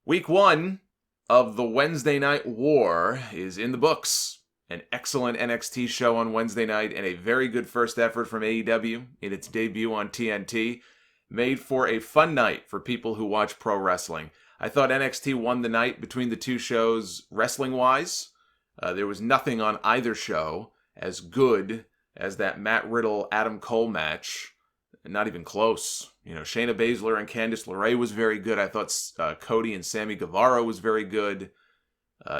Week 1 of the Wednesday Night War is in the books. An excellent NXT show on Wednesday night and a very good first effort from AEW in its debut on TNT. Made for a fun night for people who watch pro wrestling. I thought NXT won the night between the two shows wrestling-wise. There was nothing on either show as good as that Matt Riddle-Adam Cole match. Not even close. Shayna Baszler and Candice LeRae was very good. I thought Cody and Sammy Guevara was very good.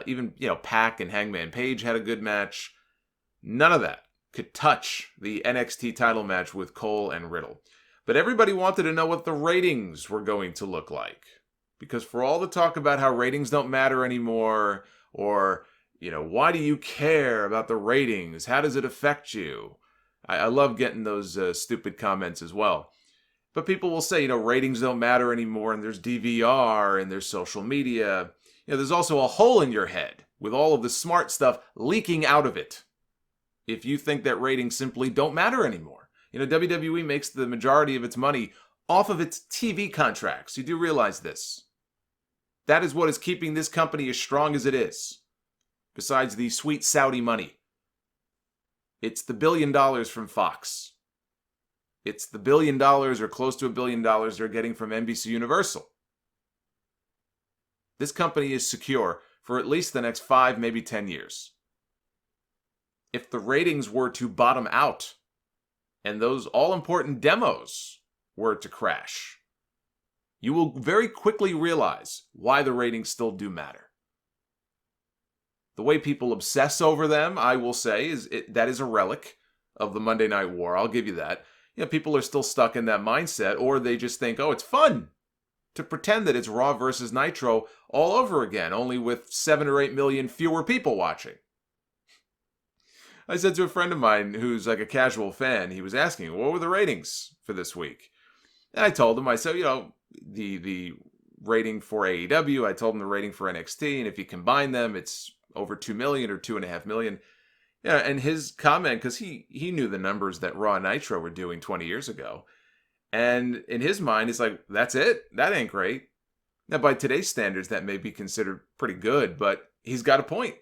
Even Pac and Hangman Page had a good match. None of that could touch the NXT title match with Cole and Riddle. But everybody wanted to know what the ratings were going to look like. Because for all the talk about how ratings don't matter anymore, or, why do you care about the ratings? How does it affect you? I love getting those stupid comments as well. But people will say, ratings don't matter anymore, and there's DVR, and there's social media. There's also a hole in your head with all of the smart stuff leaking out of it. If you think that ratings simply don't matter anymore. WWE makes the majority of its money off of its TV contracts. You do realize this. That is what is keeping this company as strong as it is. Besides the sweet Saudi money. It's the $1 billion from Fox. It's the $1 billion or close to $1 billion they're getting from NBC Universal. This company is secure for at least the next 5, maybe 10 years. If the ratings were to bottom out and those all-important demos were to crash, you will very quickly realize why the ratings still do matter. The way people obsess over them, I will say, that is a relic of the Monday Night War. I'll give you that. People are still stuck in that mindset, or they just think, it's fun to pretend that it's Raw versus Nitro all over again, only with 7 or 8 million fewer people watching. I said to a friend of mine who's like a casual fan, he was asking, what were the ratings for this week? And I told him, I said, the rating for AEW, I told him the rating for NXT, and if you combine them, it's over 2 million or 2.5 million. Yeah, and his comment, because he knew the numbers that Raw and Nitro were doing 20 years ago. And in his mind, it's like, that's it? That ain't great. Now, by today's standards, that may be considered pretty good, but he's got a point.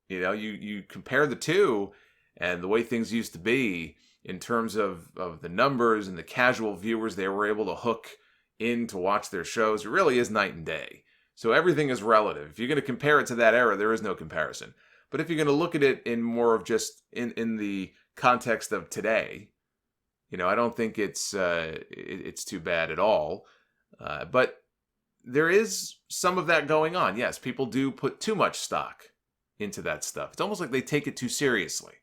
You compare the two and the way things used to be in terms of the numbers and the casual viewers they were able to hook in to watch their shows. It really is night and day. So everything is relative. If you're going to compare it to that era, there is no comparison. But if you're going to look at it in more of just in the context of today, I don't think it's too bad at all. But there is some of that going on. Yes, people do put too much stock into that stuff. It's almost like they take it too seriously.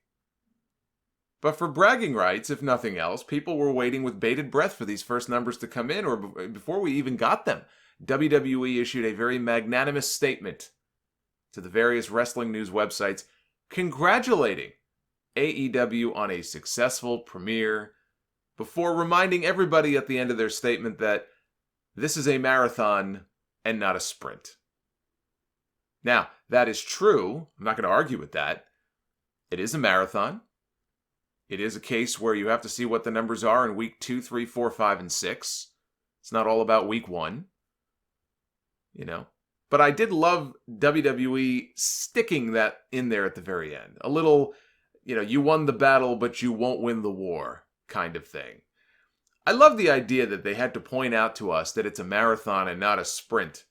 But for bragging rights, if nothing else, people were waiting with bated breath for these first numbers to come in, or before we even got them. WWE issued a very magnanimous statement to the various wrestling news websites congratulating AEW on a successful premiere, before reminding everybody at the end of their statement that this is a marathon and not a sprint. Now, that is true. I'm not going to argue with that. It is a marathon. It is a case where you have to see what the numbers are in week 2, 3, 4, 5, and 6. It's not all about week 1. But I did love WWE sticking that in there at the very end. A little, you won the battle, but you won't win the war kind of thing. I love the idea that they had to point out to us that it's a marathon and not a sprint.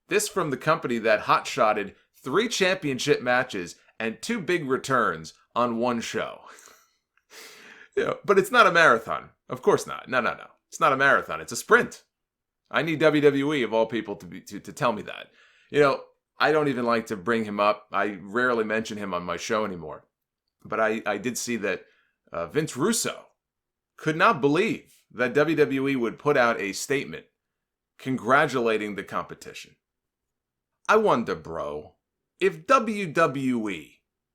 This from the company that hot-shotted 3 championship matches and 2 big returns on one show. But it's not a marathon. Of course not. No. It's not a marathon. It's a sprint. I need WWE, of all people, to tell me that. I don't even like to bring him up. I rarely mention him on my show anymore. But I did see that Vince Russo could not believe that WWE would put out a statement congratulating the competition. I wonder, bro, if WWE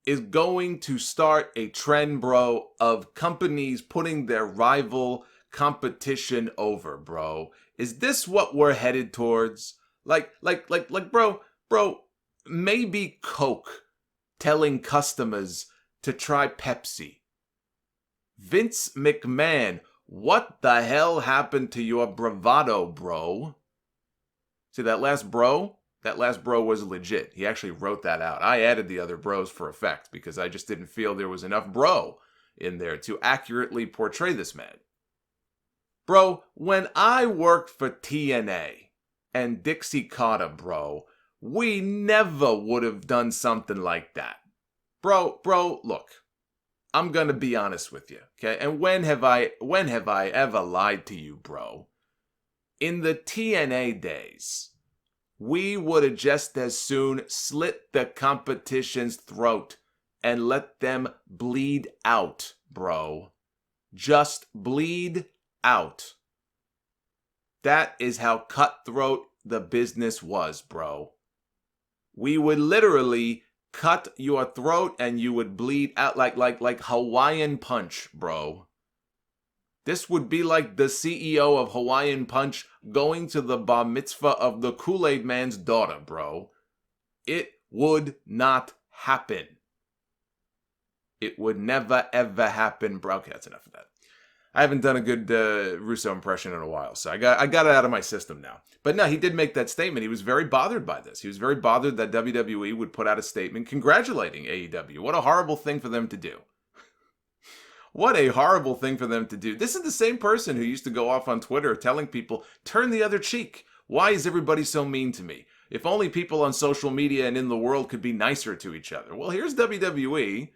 is going to start a trend, bro, of companies putting their rival competition over, bro. Is this what we're headed towards? Like, bro, maybe Coke telling customers to try Pepsi. Vince McMahon, what the hell happened to your bravado, bro? See that last bro? That last bro was legit. He actually wrote that out. I added the other bros for effect because I just didn't feel there was enough bro in there to accurately portray this man. Bro, when I worked for TNA and Dixie Carter, bro, we never would have done something like that. Bro, look. I'm gonna be honest with you, okay? And when have I ever lied to you, bro? In the TNA days, we would have just as soon slit the competition's throat and let them bleed out, bro. Just bleed out. That is how cutthroat the business was, bro. We would literally cut your throat and you would bleed out like Hawaiian Punch, bro. This would be like the CEO of Hawaiian Punch going to the bar mitzvah of the Kool-Aid Man's daughter, bro. It would not happen. It would never, ever happen, bro. Okay, that's enough of that. I haven't done a good Russo impression in a while, so I got it out of my system now. But no, he did make that statement. He was very bothered by this. He was very bothered that WWE would put out a statement congratulating AEW. What a horrible thing for them to do. What a horrible thing for them to do. This is the same person who used to go off on Twitter telling people, turn the other cheek. Why is everybody so mean to me? If only people on social media and in the world could be nicer to each other. Well, here's WWE.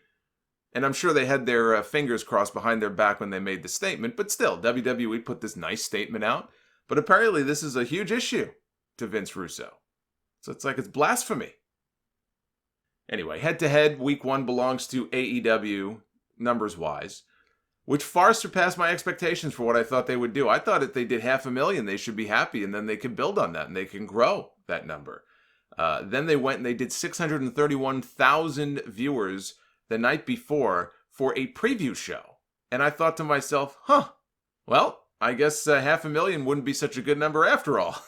And I'm sure they had their fingers crossed behind their back when they made the statement. But still, WWE put this nice statement out. But apparently this is a huge issue to Vince Russo. So it's like it's blasphemy. Anyway, head-to-head, week 1 belongs to AEW, numbers-wise, which far surpassed my expectations for what I thought they would do. I thought if they did 500,000, they should be happy, and then they could build on that, and they can grow that number. Then they went and they did 631,000 viewers the night before for a preview show. And I thought to myself, well, I guess 500,000 wouldn't be such a good number after all.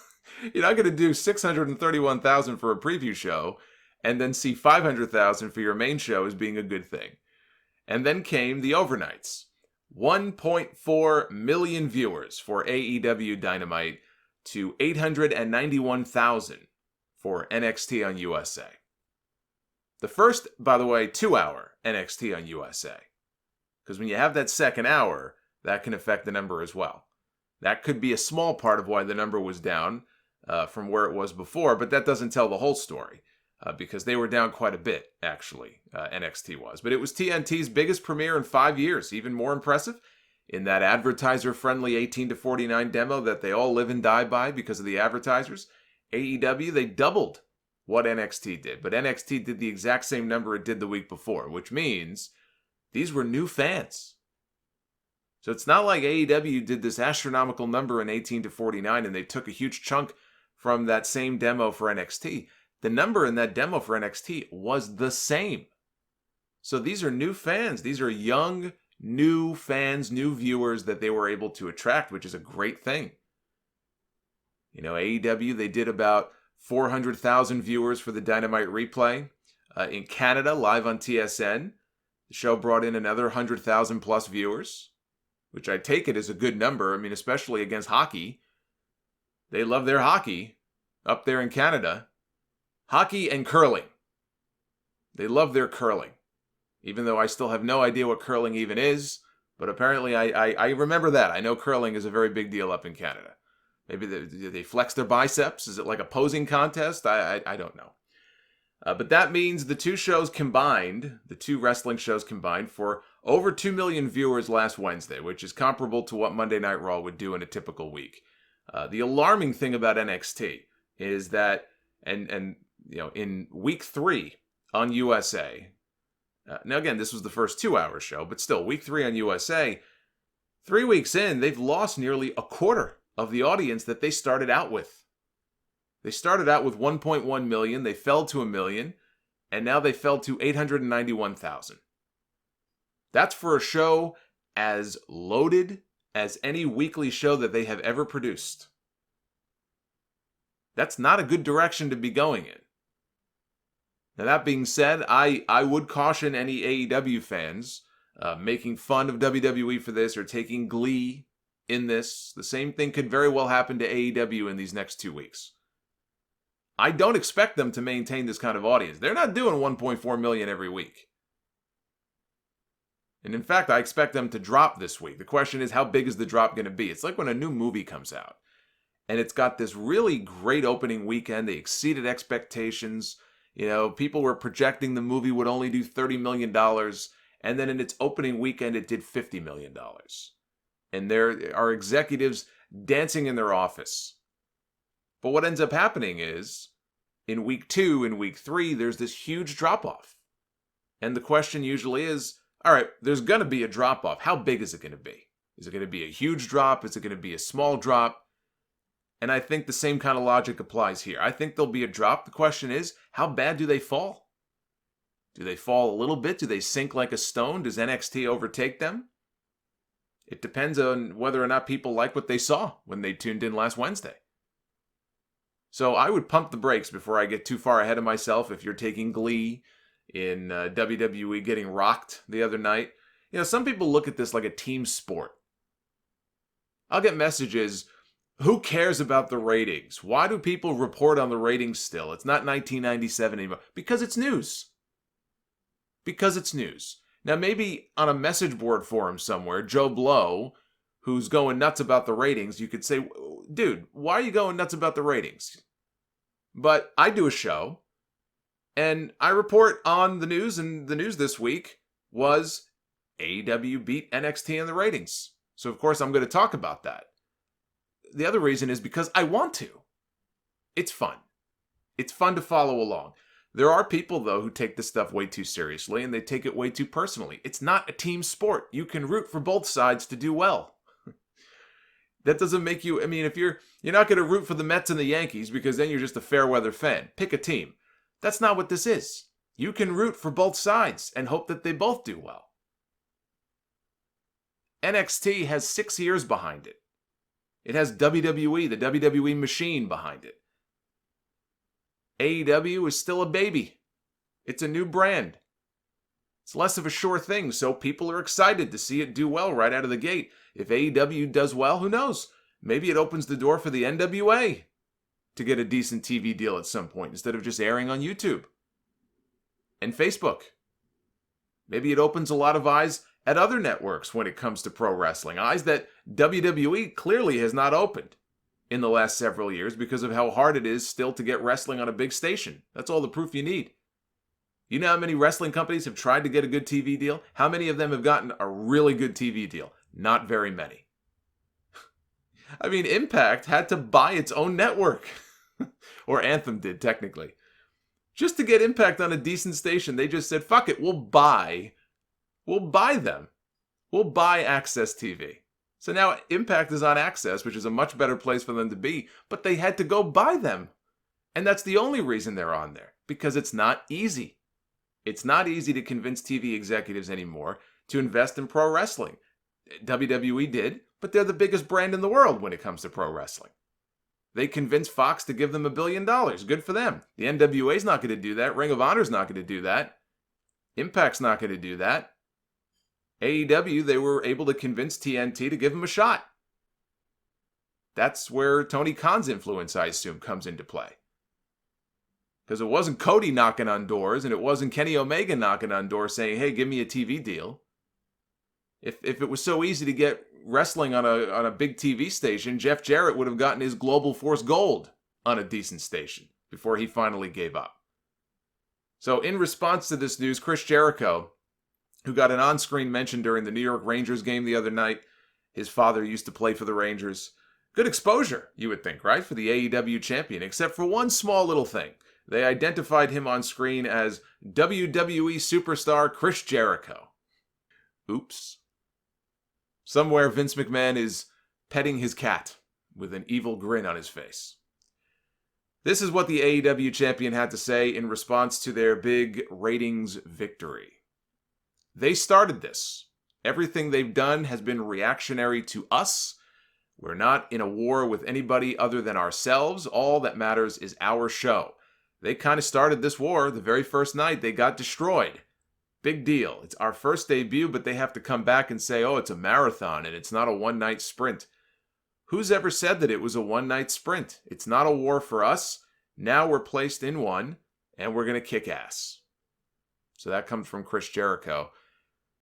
You're not going to do 631,000 for a preview show and then see 500,000 for your main show as being a good thing. And then came the overnights. 1.4 million viewers for AEW Dynamite to 891,000 for NXT on USA. The first, by the way, 2-hour NXT on USA. Because when you have that second hour, that can affect the number as well. That could be a small part of why the number was down from where it was before, but that doesn't tell the whole story. Because they were down quite a bit, actually, NXT was. But it was TNT's biggest premiere in 5 years. Even more impressive, in that advertiser-friendly 18 to 49 demo that they all live and die by because of the advertisers, AEW, they doubled what NXT did. But NXT did the exact same number it did the week before, which means these were new fans. So it's not like AEW did this astronomical number in 18 to 49 and they took a huge chunk from that same demo for NXT. The number in that demo for NXT was the same. So these are new fans. These are young, new fans, new viewers that they were able to attract, which is a great thing. You know, AEW, they did about 400,000 viewers for the Dynamite replay. In Canada, live on TSN, the show brought in another 100,000 plus viewers, which I take it as a good number. I mean, especially against hockey. They love their hockey up there in Canada. Hockey and curling. They love their curling. Even though I still have no idea what curling even is. But apparently I remember that. I know curling is a very big deal up in Canada. Maybe they flex their biceps? Is it like a posing contest? I don't know. But that means the two shows combined, the two wrestling shows combined, for over 2 million viewers last Wednesday, which is comparable to what Monday Night Raw would do in a typical week. The alarming thing about NXT is that, and you know, in week 3 on USA, now again, this was the first 2-hour show, but still, week 3 on USA, 3 weeks in, they've lost nearly a quarter of the audience that they started out with. They started out with 1.1 million, they fell to 1 million, and now they fell to 891,000. That's for a show as loaded as any weekly show that they have ever produced. That's not a good direction to be going in. Now, that being said, I would caution any AEW fans making fun of WWE for this or taking glee in this. The same thing could very well happen to AEW in these next 2 weeks. I don't expect them to maintain this kind of audience. They're not doing 1.4 million every week. And in fact, I expect them to drop this week. The question is, how big is the drop going to be? It's like when a new movie comes out and it's got this really great opening weekend. They exceeded expectations. You know, people were projecting the movie would only do $30 million. And then in its opening weekend, it did $50 million. And there are executives dancing in their office. But what ends up happening is, in week 2 and week 3, there's this huge drop-off. And the question usually is, all right, there's going to be a drop-off. How big is it going to be? Is it going to be a huge drop? Is it going to be a small drop? And I think the same kind of logic applies here. I think there'll be a drop. The question is, how bad do they fall? Do they fall a little bit? Do they sink like a stone? Does NXT overtake them? It depends on whether or not people like what they saw when they tuned in last Wednesday. So I would pump the brakes before I get too far ahead of myself if you're taking glee in WWE getting rocked the other night. You know, some people look at this like a team sport. I'll get messages, who cares about the ratings? Why do people report on the ratings still? It's not 1997 anymore. Because it's news. Because it's news. Now maybe on a message board forum somewhere, Joe Blow, who's going nuts about the ratings, you could say, dude, why are you going nuts about the ratings? But I do a show, and I report on the news, and the news this week was AEW beat NXT in the ratings. So of course I'm going to talk about that. The other reason is because I want to. It's fun. It's fun to follow along. There are people, though, who take this stuff way too seriously, and they take it way too personally. It's not a team sport. You can root for both sides to do well. That doesn't make you, I mean, if you're not going to root for the Mets and the Yankees because then you're just a fair weather fan. Pick a team. That's not what this is. You can root for both sides and hope that they both do well. NXT has 6 years behind it. It has WWE, the WWE machine behind it. AEW is still a baby. It's a new brand. It's less of a sure thing, so people are excited to see it do well right out of the gate. If AEW does well, who knows? Maybe it opens the door for the NWA to get a decent TV deal at some point instead of just airing on YouTube and Facebook. Maybe it opens a lot of eyes at other networks when it comes to pro wrestling. Eyes that WWE clearly has not opened in the last several years because of how hard it is still to get wrestling on a big station. That's all the proof you need. You know how many wrestling companies have tried to get a good TV deal? How many of them have gotten a really good TV deal? Not very many. I mean, Impact had to buy its own network. Or Anthem did, technically. Just to get Impact on a decent station, they just said, fuck it, we'll buy them. We'll buy Access TV. So now Impact is on Access, which is a much better place for them to be, but they had to go buy them. And that's the only reason they're on there, because it's not easy. It's not easy to convince TV executives anymore to invest in pro wrestling. WWE did, but they're the biggest brand in the world when it comes to pro wrestling. They convinced Fox to give them $1 billion. Good for them. The NWA's not going to do that. Ring of Honor's not going to do that. Impact's not going to do that. AEW, they were able to convince TNT to give them a shot. That's where Tony Khan's influence, I assume, comes into play. Because it wasn't Cody knocking on doors, and it wasn't Kenny Omega knocking on doors saying, hey, give me a TV deal. If it was so easy to get wrestling on a big TV station, Jeff Jarrett would have gotten his Global Force Gold on a decent station before he finally gave up. So in response to this news, Chris Jericho, who got an on-screen mention during the New York Rangers game the other night, his father used to play for the Rangers. Good exposure, you would think, right, for the AEW champion, except for one small little thing. They identified him on screen as WWE superstar Chris Jericho. Oops. Somewhere Vince McMahon is petting his cat with an evil grin on his face. This is what the AEW champion had to say in response to their big ratings victory. They started this. Everything they've done has been reactionary to us. We're not in a war with anybody other than ourselves. All that matters is our show. They kind of started this war the very first night. They got destroyed. Big deal. It's our first debut, but they have to come back and say, oh, it's a marathon and it's not a one-night sprint. Who's ever said that it was a one-night sprint? It's not a war for us. Now we're placed in one, and we're going to kick ass. So that comes from Chris Jericho.